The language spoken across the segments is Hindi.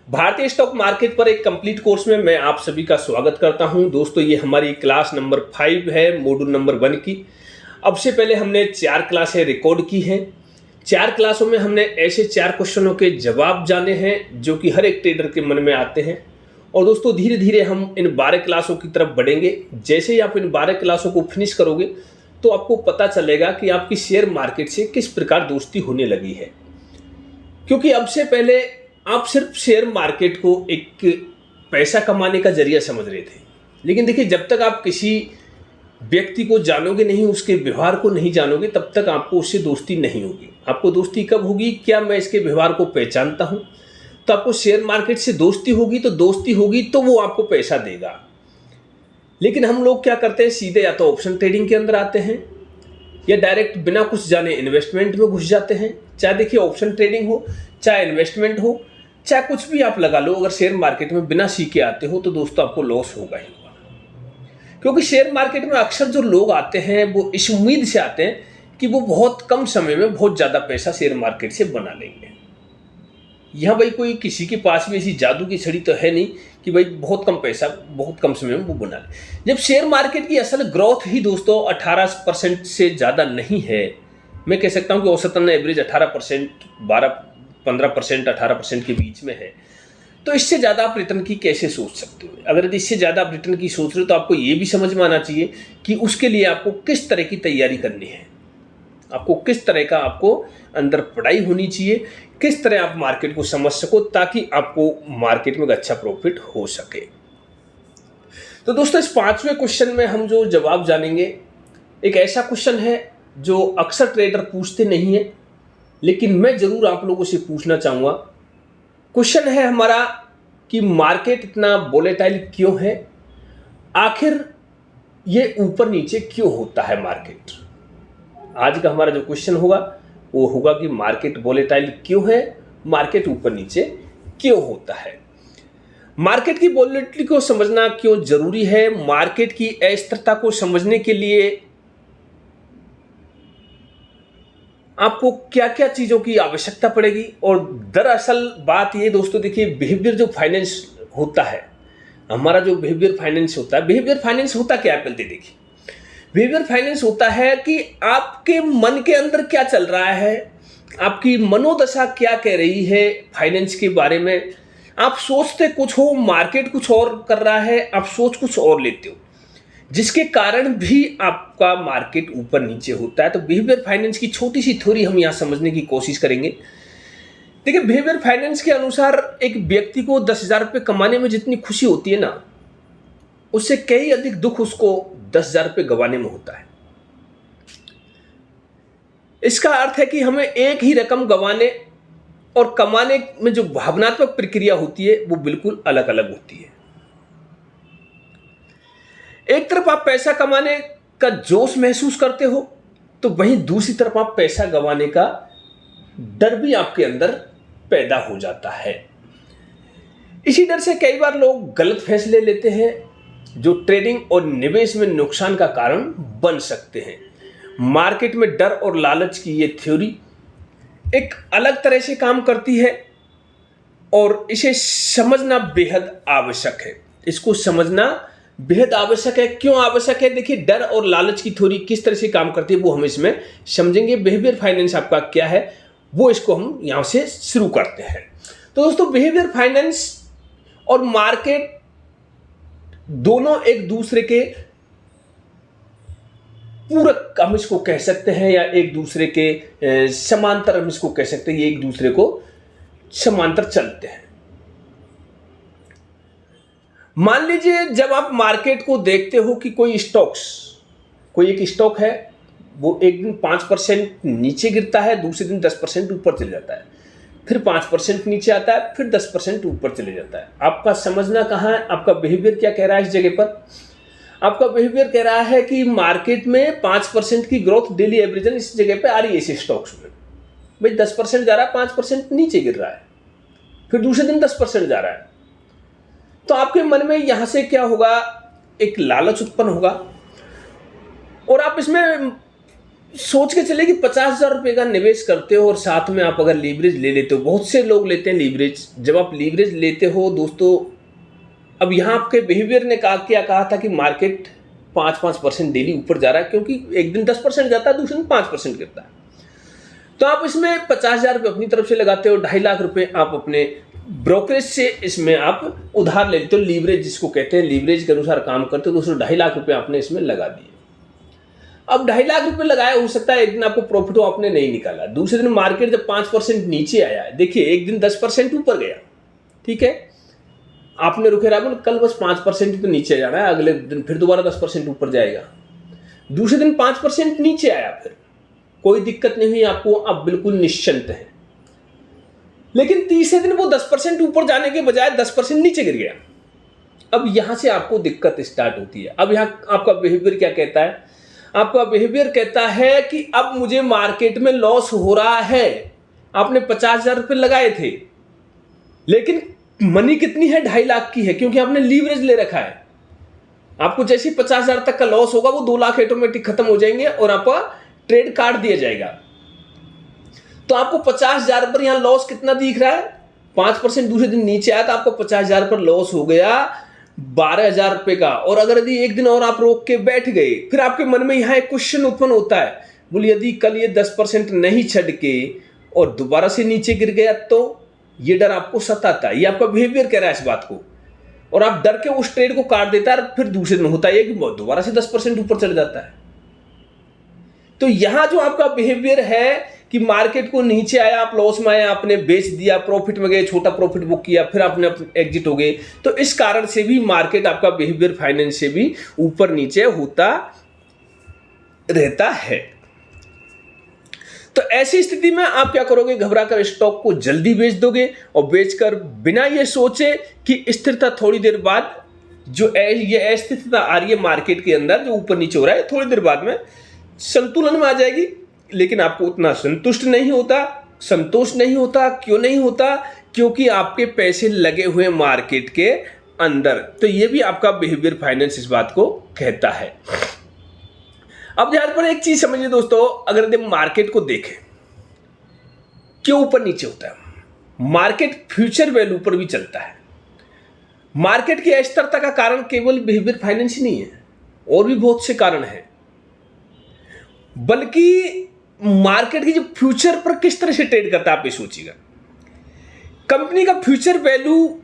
भारतीय स्टॉक मार्केट पर एक कंप्लीट कोर्स में मैं आप सभी का स्वागत करता हूं। दोस्तों, ये हमारी क्लास नंबर 5 है, मॉड्यूल नंबर 1 की। अब से पहले हमने 4 क्लासें रिकॉर्ड की हैं। 4 क्लासों में हमने ऐसे 4 क्वेश्चनों के जवाब जाने हैं जो कि हर एक ट्रेडर के मन में आते हैं। और दोस्तों, धीरे धीरे हम इन 12 क्लासों की तरफ बढ़ेंगे। जैसे ही आप इन 12 क्लासों को फिनिश करोगे तो आपको पता चलेगा कि आपकी शेयर मार्केट से किस प्रकार दोस्ती होने लगी है। क्योंकि अब से पहले आप सिर्फ शेयर मार्केट को एक पैसा कमाने का जरिया समझ रहे थे, लेकिन देखिए, जब तक आप किसी व्यक्ति को जानोगे नहीं, उसके व्यवहार को नहीं जानोगे, तब तक आपको उससे दोस्ती नहीं होगी। आपको दोस्ती कब होगी? क्या मैं इसके व्यवहार को पहचानता हूं तो आपको शेयर मार्केट से दोस्ती होगी। तो दोस्ती होगी तो वो आपको पैसा देगा। लेकिन हम लोग क्या करते हैं, सीधे या तो ऑप्शन ट्रेडिंग के अंदर आते हैं या डायरेक्ट बिना कुछ जाने इन्वेस्टमेंट में घुस जाते हैं। चाहे देखिए ऑप्शन ट्रेडिंग हो, चाहे इन्वेस्टमेंट हो, चाहे कुछ भी आप लगा लो, अगर शेयर मार्केट में बिना सीखे आते हो तो दोस्तों आपको लॉस होगा ही होगा। क्योंकि शेयर मार्केट में अक्सर जो लोग आते हैं वो इस उम्मीद से आते हैं कि वो बहुत कम समय में बहुत ज़्यादा पैसा शेयर मार्केट से बना लेंगे। यहाँ भाई कोई किसी के पास भी ऐसी जादू की छड़ी तो है नहीं कि भाई बहुत कम पैसा बहुत कम समय में वो बना ले। जब शेयर मार्केट की असल ग्रोथ ही दोस्तों 18% से ज़्यादा नहीं है, मैं कह सकता हूँ कि औसतन एवरेज 18%, 15%, 18% के बीच में है, तो इससे ज़्यादा आप रिटर्न की कैसे सोच सकते हो? अगर इससे ज़्यादा आप रिटर्न की सोच रहे हो तो आपको ये भी समझ में आना चाहिए कि उसके लिए आपको किस तरह की तैयारी करनी है, आपको किस तरह का आपको अंदर पढ़ाई होनी चाहिए, किस तरह आप मार्केट को समझ सको ताकि आपको मार्केट में अच्छा प्रॉफिट हो सके। तो दोस्तों, इस 5वें क्वेश्चन में हम जो जवाब जानेंगे, एक ऐसा क्वेश्चन है जो अक्सर ट्रेडर पूछते नहीं है, लेकिन मैं जरूर आप लोगों से पूछना चाहूंगा। क्वेश्चन है हमारा कि मार्केट इतना वोलेटाइल क्यों है, आखिर ये ऊपर नीचे क्यों होता है मार्केट। आज का हमारा जो क्वेश्चन होगा वो होगा कि मार्केट वोलेटाइल क्यों है, मार्केट ऊपर नीचे क्यों होता है, मार्केट की वोलेटिलिटी को समझना क्यों जरूरी है, मार्केट की अस्थिरता को समझने के लिए आपको क्या क्या चीजों की आवश्यकता पड़ेगी। और दरअसल बात ये दोस्तों, देखिए, बिहेवियर जो फाइनेंस होता है, हमारा जो बिहेवियर फाइनेंस होता है, बिहेवियर फाइनेंस होता क्या है? पहले देखिए, बिहेवियर फाइनेंस होता है कि आपके मन के अंदर क्या चल रहा है, आपकी मनोदशा क्या कह रही है फाइनेंस के बारे में। आप सोचते कुछ हो, मार्केट कुछ और कर रहा है, आप सोच कुछ और लेते हो, जिसके कारण भी आपका मार्केट ऊपर नीचे होता है। तो बिहेवियर फाइनेंस की छोटी सी थ्योरी हम यहां समझने की कोशिश करेंगे। देखिए, बिहेवियर फाइनेंस के अनुसार एक व्यक्ति को 10,000 रुपये कमाने में जितनी खुशी होती है ना, उससे कई अधिक दुख उसको 10,000 रुपये गंवाने में होता है। इसका अर्थ है कि हमें एक ही रकम गंवाने और कमाने में जो भावनात्मक प्रक्रिया होती है वो बिल्कुल अलग अलग होती है। एक तरफ आप पैसा कमाने का जोश महसूस करते हो, तो वहीं दूसरी तरफ आप पैसा गंवाने का डर भी आपके अंदर पैदा हो जाता है। इसी डर से कई बार लोग गलत फैसले लेते हैं जो ट्रेडिंग और निवेश में नुकसान का कारण बन सकते हैं। मार्केट में डर और लालच की ये थ्योरी एक अलग तरह से काम करती है और इसे समझना बेहद आवश्यक है। इसको समझना बेहद आवश्यक है। क्यों आवश्यक है? देखिए, डर और लालच की थ्योरी किस तरह से काम करती है वो हम इसमें समझेंगे। बिहेवियर फाइनेंस आपका क्या है वो इसको हम यहां से शुरू करते हैं। तो दोस्तों, बिहेवियर फाइनेंस और मार्केट दोनों एक दूसरे के पूरक हम इसको कह सकते हैं, या एक दूसरे के समांतर हम इसको कह सकते हैं। ये एक दूसरे को समांतर चलते हैं। मान लीजिए, जब आप मार्केट को देखते हो कि कोई एक स्टॉक है, वो एक दिन 5% नीचे गिरता है, दूसरे दिन 10% ऊपर चले जाता है, फिर 5% नीचे आता है, फिर 10% ऊपर चले जाता है। आपका समझना कहाँ है? आपका बिहेवियर क्या कह रहा है इस जगह पर? आपका बिहेवियर कह रहा है कि मार्केट में 5% की ग्रोथ डेली एवरेजन इस जगह पे आ रही है, इस स्टॉक्स में। भाई 10% जा रहा है, 5% नीचे गिर रहा है, फिर दूसरे दिन 10% जा रहा है, तो आपके मन में यहां से क्या होगा? एक लालच उत्पन्न होगा और आप इसमें सोच के चले कि 50,000 रुपये का निवेश करते हो और साथ में आप अगर लीवरेज ले लेते हो, बहुत से लोग लेते हैं लीवरेज। जब आप लीवरेज लेते हो दोस्तों, अब यहाँ आपके बिहेवियर ने क्या कहा था कि मार्केट 5% डेली ऊपर जा रहा है, क्योंकि एक दिन 10% जाता है, दूसरे दिन 5% गिरता है। तो आप इसमें 50,000 रुपये अपनी तरफ से लगाते हो, 2.5 लाख रुपये आप अपने ब्रोकरेज से इसमें आप उधार लेते हो, लीवरेज जिसको कहते हैं, लीवरेज के अनुसार काम करते हो। दोस्तों 2.5 लाख रुपये आपने इसमें लगा दिए। अब 2.5 लाख रुपए लगाया, हो सकता है एक दिन आपको प्रॉफिट हो, आपने नहीं निकाला। दूसरे दिन मार्केट जब 5% नीचे आया, देखिए एक दिन 10% ऊपर गया, ठीक है, आपने रुके रहा, बोले कल बस 5% तो नीचे जाना है, अगले दिन फिर दोबारा 10% ऊपर जाएगा। दूसरे दिन 5% नीचे आया, फिर कोई दिक्कत नहीं हुई आपको, अब बिल्कुल निश्चिंत है। लेकिन तीसरे दिन वो 10% ऊपर जाने के बजाय 10% नीचे गिर गया। अब यहां से आपको दिक्कत स्टार्ट होती है। अब यहां आपका बिहेवियर क्या कहता है? आपका बिहेवियर कहता है कि अब मुझे मार्केट में लॉस हो रहा है। आपने 50,000 रुपये लगाए थे, लेकिन मनी कितनी है? 2.5 लाख की है, क्योंकि आपने लीवरेज ले रखा है। आपको जैसे ही 50,000 तक का लॉस होगा, वो 2 लाख ऑटोमेटिक खत्म हो जाएंगे और आपका ट्रेड काट दिया जाएगा। तो आपको 50,000 पर यहां लॉस कितना दिख रहा है? 5%। दूसरे दिन नीचे आया तो आपको 50,000 पर लॉस हो गया 12,000 रुपये का। और अगर यदि एक दिन और आप रोक के बैठ गए, फिर आपके मन में यहां एक क्वेश्चन उत्पन्न होता है, बोले यदि कल ये 10% नहीं छड़ के और दोबारा से नीचे गिर गया तो? ये डर आपको सताता है, ये आपका बिहेवियर कह रहा है इस बात को, और आप डर के उस ट्रेड को काट देता है। फिर दूसरे दिन होता है कि दोबारा से 10% ऊपर चढ़ जाता है। तो यहां जो आपका बिहेवियर है कि मार्केट को नीचे आया, आप लॉस में आए, आपने बेच दिया, प्रॉफिट में गए, छोटा प्रॉफिट बुक किया, फिर आपने एग्जिट हो गए, तो इस कारण से भी मार्केट आपका बिहेवियर फाइनेंस से भी ऊपर नीचे होता रहता है। तो ऐसी स्थिति में आप क्या करोगे? घबराकर स्टॉक को जल्दी बेच दोगे, और बेचकर बिना ये सोचे कि स्थिरता थोड़ी देर बाद, जो ये अस्थिरता आ रही है मार्केट के अंदर, जो ऊपर नीचे हो रहा है, थोड़ी देर बाद में संतुलन में आ जाएगी। लेकिन आपको उतना संतुष्ट नहीं होता, संतोष नहीं होता। क्यों नहीं होता? क्योंकि आपके पैसे लगे हुए मार्केट के अंदर। तो ये भी आपका बिहेवियर फाइनेंस इस बात को कहता है। अब ध्यान पर एक चीज समझिए दोस्तों, अगर हम मार्केट को देखें, क्यों ऊपर नीचे होता है? मार्केट फ्यूचर वैल्यू पर भी चलता है। मार्केट की अस्थिरता का कारण केवल बिहेवियर फाइनेंस ही नहीं है, और भी बहुत से कारण हैं। बल्कि मार्केट की जो फ्यूचर पर किस तरह से ट्रेड करता है, आप ये सोचिएगा। कंपनी का फ्यूचर वैल्यू,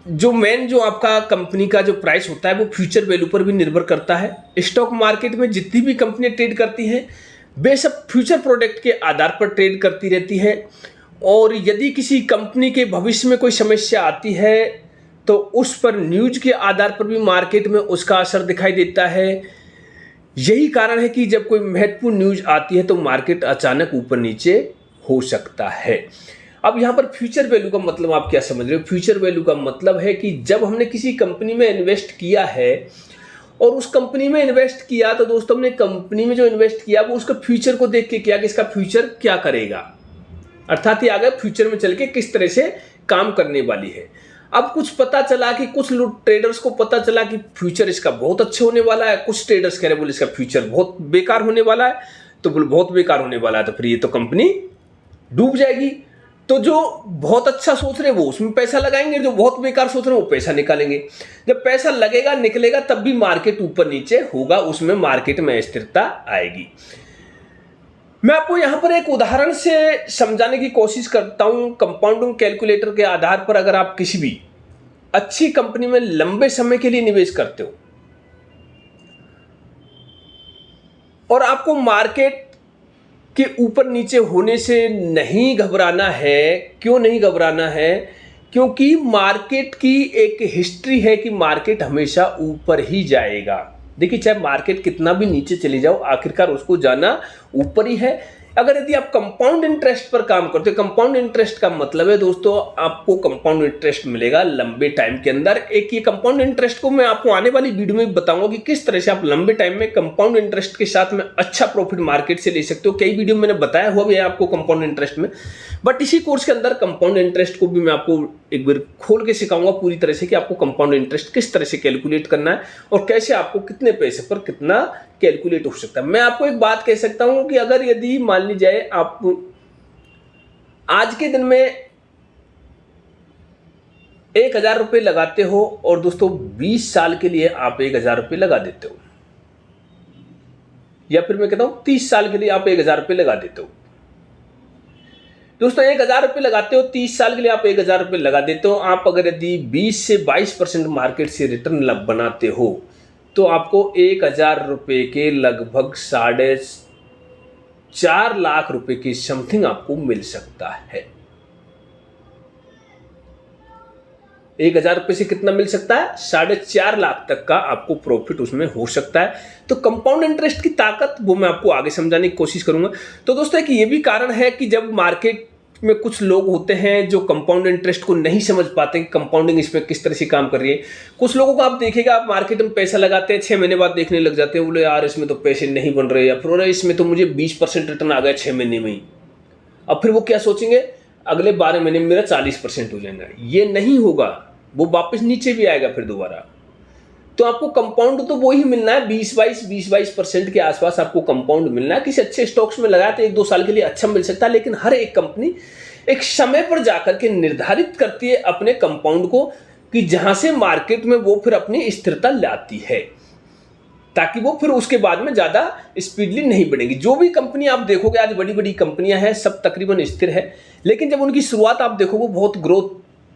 जो आपका कंपनी का जो प्राइस होता है, वो फ्यूचर वैल्यू पर भी निर्भर करता है। स्टॉक मार्केट में जितनी भी कंपनियां ट्रेड करती हैं, वे सब फ्यूचर प्रोडक्ट के आधार पर ट्रेड करती रहती है। और यदि किसी कंपनी के भविष्य में कोई समस्या आती है, तो उस पर न्यूज के आधार पर भी मार्केट में उसका असर दिखाई देता है। यही कारण है कि जब कोई महत्वपूर्ण न्यूज आती है तो मार्केट अचानक ऊपर नीचे हो सकता है। अब यहाँ पर फ्यूचर वैल्यू का मतलब आप क्या समझ रहे हो? फ्यूचर वैल्यू का मतलब है कि जब हमने किसी कंपनी में इन्वेस्ट किया है, और उस कंपनी में इन्वेस्ट किया, तो दोस्तों हमने कंपनी में जो इन्वेस्ट किया वो उसका फ्यूचर को देख के किया कि इसका फ्यूचर क्या करेगा, अर्थात ये आगे फ्यूचर में चल के किस तरह से काम करने वाली है। अब कुछ पता चला कि कुछ ट्रेडर्स को पता चला कि फ्यूचर इसका बहुत अच्छा होने वाला है, कुछ ट्रेडर्स कह रहे बोले इसका फ्यूचर बहुत बेकार होने वाला है, तो बोले बहुत बेकार होने वाला है तो फिर ये तो कंपनी डूब जाएगी। तो जो बहुत अच्छा सोच रहे हैं वो उसमें पैसा लगाएंगे, जो बहुत बेकार सोच रहे हैं वो पैसा निकालेंगे। जब पैसा लगेगा निकलेगा तब भी मार्केट ऊपर नीचे होगा, उसमें मार्केट में स्थिरता आएगी। मैं आपको यहां पर एक उदाहरण से समझाने की कोशिश करता हूं। कंपाउंडिंग कैलकुलेटर के आधार पर अगर आप किसी भी अच्छी कंपनी में लंबे समय के लिए निवेश करते हो और आपको मार्केट के ऊपर नीचे होने से नहीं घबराना है, क्यों नहीं घबराना है? क्योंकि मार्केट की एक हिस्ट्री है कि मार्केट हमेशा ऊपर ही जाएगा। देखिए, चाहे मार्केट कितना भी नीचे चले जाओ, आखिरकार उसको जाना ऊपर ही है। अगर यदि आप कंपाउंड इंटरेस्ट पर काम करते हो, कंपाउंड इंटरेस्ट का मतलब है दोस्तों, आपको कंपाउंड इंटरेस्ट मिलेगा लंबे टाइम के अंदर। एक ये कंपाउंड इंटरेस्ट को मैं आपको आने वाली वीडियो में बताऊंगा कि किस तरह से आप लंबे टाइम में कंपाउंड इंटरेस्ट के साथ में अच्छा प्रॉफिट मार्केट से ले सकते हो। कई वीडियो मैंने बताया हुआ भी है आपको कंपाउंड इंटरेस्ट में, बट इसी कोर्स के अंदर कंपाउंड इंटरेस्ट को भी मैं आपको एक बार खोल के सिखाऊंगा पूरी तरह से कि आपको कंपाउंड इंटरेस्ट किस तरह से कैलकुलेट करना है और कैसे आपको कितने पैसे पर कितना कैलकुलेट हो सकता है। मैं आपको एक बात कह सकता हूं कि अगर यदि मान ली जाए आप आज के दिन में 1,000 रुपये लगाते हो और दोस्तों 20 साल के लिए आप 1,000 रुपये लगा देते हो, या फिर मैं कहता हूं 30 साल के लिए आप 1,000 रुपये लगा देते हो। दोस्तों 1,000 रुपये लगाते हो, 30 साल के लिए आप 1,000 रुपये लगा देते हो। आप अगर यदि 20 से 22% मार्केट से रिटर्न बनाते हो तो आपको 1,000 रुपये के लगभग 4.5 लाख रुपए की समथिंग आपको मिल सकता है। 1,000 रुपये से कितना मिल सकता है? 4.5 लाख तक का आपको प्रॉफिट उसमें हो सकता है। तो कंपाउंड इंटरेस्ट की ताकत वो मैं आपको आगे समझाने की कोशिश करूंगा। तो दोस्तों एक ये भी कारण है कि जब मार्केट में कुछ लोग होते हैं जो कंपाउंड इंटरेस्ट को नहीं समझ पाते कि कंपाउंडिंग इसमें किस तरह से काम कर रही है। कुछ लोगों को आप देखिएगा, आप मार्केट में पैसा लगाते हैं, 6 महीने बाद देखने लग जाते हैं, बोले यार इसमें तो पैसे नहीं बन रहे, या फिर इसमें तो मुझे 20% रिटर्न आ गया 6 महीने में ही। अब फिर वो क्या सोचेंगे, अगले 12 महीने में मेरा 40% हो जाएगा। ये नहीं होगा, वो वापस नीचे भी आएगा फिर दोबारा। तो आपको कंपाउंड तो वो ही मिलना है, 20-22% के आसपास आपको कंपाउंड मिलना है। किसी अच्छे स्टॉक्स में लगाया तो 1-2 साल के लिए अच्छा मिल सकता है, लेकिन हर एक कंपनी एक समय पर जाकर के निर्धारित करती है अपने कंपाउंड को कि जहां से मार्केट में वो फिर अपनी स्थिरता लाती है, ताकि वो फिर उसके बाद में ज़्यादा स्पीडली नहीं बढ़ेगी। जो भी कंपनी आप देखोगे आज बड़ी बड़ी कंपनियां हैं, सब तकरीबन स्थिर है, लेकिन जब उनकी शुरुआत आप देखोगे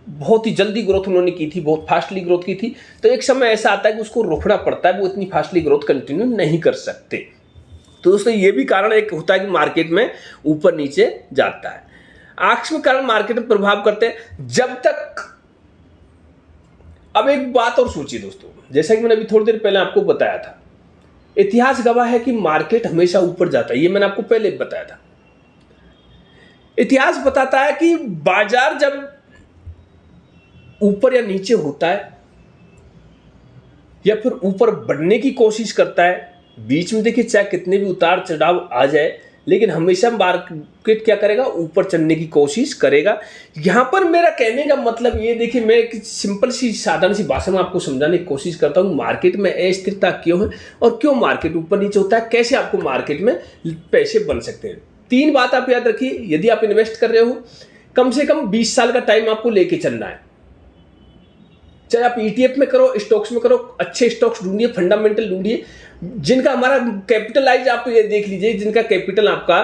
बहुत ही जल्दी ग्रोथ उन्होंने की थी, बहुत फास्टली ग्रोथ की थी। तो एक समय ऐसा आता है कि उसको रोकना पड़ता है, वो इतनी फास्टली ग्रोथ कंटिन्यू नहीं कर सकते। तो दोस्तों ये भी कारण एक होता है कि मार्केट में ऊपर नीचे जाता है। आकस्मिक कारण मार्केट में प्रभाव करते हैं जब तक। अब एक बात और सोचिए दोस्तों, जैसा कि मैंने अभी थोड़ी देर पहले आपको बताया था, इतिहास गवाह है कि मार्केट हमेशा ऊपर जाता है। ये मैंने आपको पहले बताया था। इतिहास बताता है कि बाजार जब ऊपर या नीचे होता है या फिर ऊपर बढ़ने की कोशिश करता है, बीच में देखिए चाहे कितने भी उतार चढ़ाव आ जाए, लेकिन हमेशा मार्केट क्या करेगा, ऊपर चढ़ने की कोशिश करेगा। यहां पर मेरा कहने का मतलब ये देखिए, मैं एक सिंपल सी साधारण सी भाषा में आपको समझाने की कोशिश करता हूं मार्केट में अस्थिरता क्यों है और क्यों मार्केट ऊपर नीचे होता है, कैसे आपको मार्केट में पैसे बन सकते हैं। 3 बात आप याद रखिए। यदि आप इन्वेस्ट कर रहे हो, कम से कम 20 साल का टाइम आपको लेके चलना है। चाहे आप ETF में करो, स्टॉक्स में करो, अच्छे स्टॉक्स ढूंढिए, फंडामेंटल ढूंढिए, जिनका हमारा कैपिटलाइज आप ये देख लीजिए, जिनका कैपिटल आपका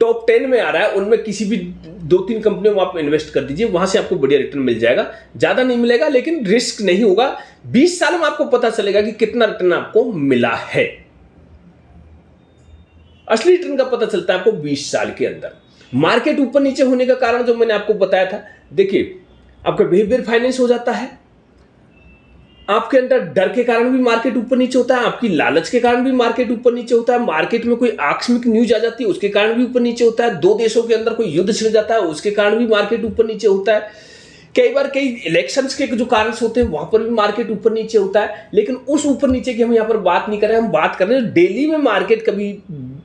टॉप 10 में आ रहा है, उनमें किसी भी 2-3 कंपनियों में आप इन्वेस्ट कर दीजिए, वहां से आपको बढ़िया रिटर्न मिल जाएगा। ज्यादा नहीं मिलेगा लेकिन रिस्क नहीं होगा। 20 साल में आपको पता चलेगा कि कितना रिटर्न आपको मिला है। असली रिटर्न का पता चलता है आपको 20 साल के अंदर। मार्केट ऊपर नीचे होने का कारण जो मैंने आपको बताया था, देखिए आपका बिहेवियर फाइनेंस हो जाता है, आपके अंदर डर के कारण भी मार्केट ऊपर नीचे होता है, आपकी लालच के कारण भी मार्केट ऊपर नीचे होता है, मार्केट में कोई आकस्मिक न्यूज आ जाती है उसके कारण भी ऊपर नीचे होता है, 2 देशों के अंदर कोई युद्ध छिड़ जाता है उसके कारण भी मार्केट ऊपर नीचे होता है, कई बार कई इलेक्शंस के जो कारण होते हैं वहां पर भी मार्केट ऊपर नीचे होता है। लेकिन उस ऊपर नीचे की हम यहाँ पर बात नहीं कर रहे हैं, हम बात कर रहे हैं डेली में मार्केट कभी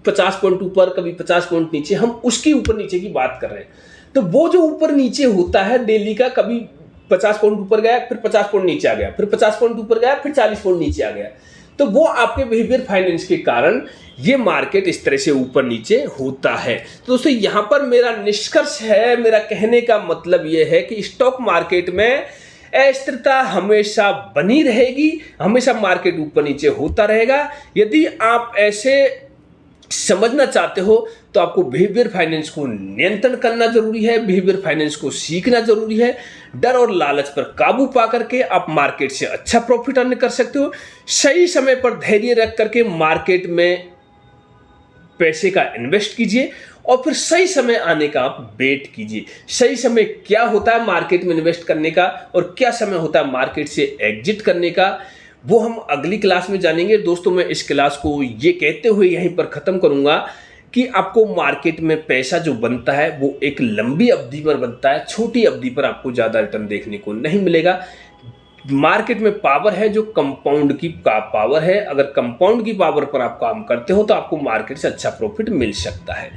50 पॉइंट ऊपर, कभी 50 पॉइंट नीचे, हम उसकी ऊपर नीचे की बात कर रहे हैं। तो वो जो ऊपर नीचे होता है डेली का, कभी 50 पॉइंट ऊपर गया, फिर 50 पॉइंट नीचे आ गया, फिर 50 पॉइंट ऊपर गया, फिर 40 पॉइंट नीचे आ गया, तो वो आपके बिहेवियर फाइनेंस के कारण ये मार्केट इस तरह से ऊपर नीचे होता है। तो दोस्तों यहां पर मेरा निष्कर्ष है, मेरा कहने का मतलब ये है कि स्टॉक मार्केट में अस्थिरता हमेशा बनी रहेगी, हमेशा मार्केट ऊपर नीचे होता रहेगा। यदि आप ऐसे समझना चाहते हो तो आपको बिहेवियर फाइनेंस को नियंत्रण करना जरूरी है, बिहेवियर फाइनेंस को सीखना जरूरी है। डर और लालच पर काबू पा करके आप मार्केट से अच्छा प्रॉफिट अर्न कर सकते हो। सही समय पर धैर्य रख करके मार्केट में पैसे का इन्वेस्ट कीजिए और फिर सही समय आने का आप वेट कीजिए। सही समय क्या होता है मार्केट में इन्वेस्ट करने का और क्या समय होता है मार्केट से एग्जिट करने का, वो हम अगली क्लास में जानेंगे। दोस्तों मैं इस क्लास को ये कहते हुए यहीं पर ख़त्म करूंगा कि आपको मार्केट में पैसा जो बनता है वो एक लंबी अवधि पर बनता है, छोटी अवधि पर आपको ज़्यादा रिटर्न देखने को नहीं मिलेगा। मार्केट में पावर है जो कंपाउंड की पावर है। अगर कंपाउंड की पावर पर आप काम करते हो तो आपको मार्केट से अच्छा प्रॉफिट मिल सकता है।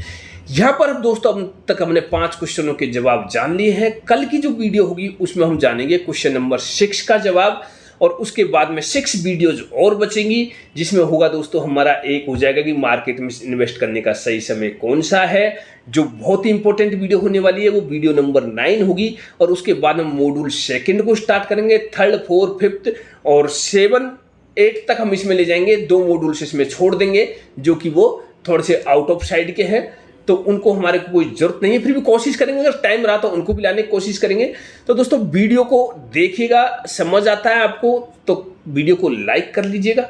यहाँ पर दोस्तों अब तक हमने 5 क्वेश्चनों के जवाब जान लिए हैं। कल की जो वीडियो होगी उसमें हम जानेंगे क्वेश्चन नंबर 6 का जवाब, और उसके बाद में 6 वीडियोज और बचेंगी, जिसमें होगा दोस्तों हमारा एक हो जाएगा कि मार्केट में इन्वेस्ट करने का सही समय कौन सा है, जो बहुत ही इंपॉर्टेंट वीडियो होने वाली है, वो वीडियो नंबर 9 होगी। और उसके बाद में मॉड्यूल 2 को स्टार्ट करेंगे, 3rd 4th 5th और 7 8 तक हम इसमें ले जाएंगे। 2 मॉड्यूल्स इसमें छोड़ देंगे जो कि वो थोड़े से आउट ऑफ साइड के हैं, तो उनको हमारे को कोई जरूरत नहीं है, फिर भी कोशिश करेंगे, अगर टाइम रहा तो उनको भी लाने की कोशिश करेंगे। तो दोस्तों वीडियो को देखिएगा, समझ आता है आपको तो वीडियो को लाइक कर लीजिएगा।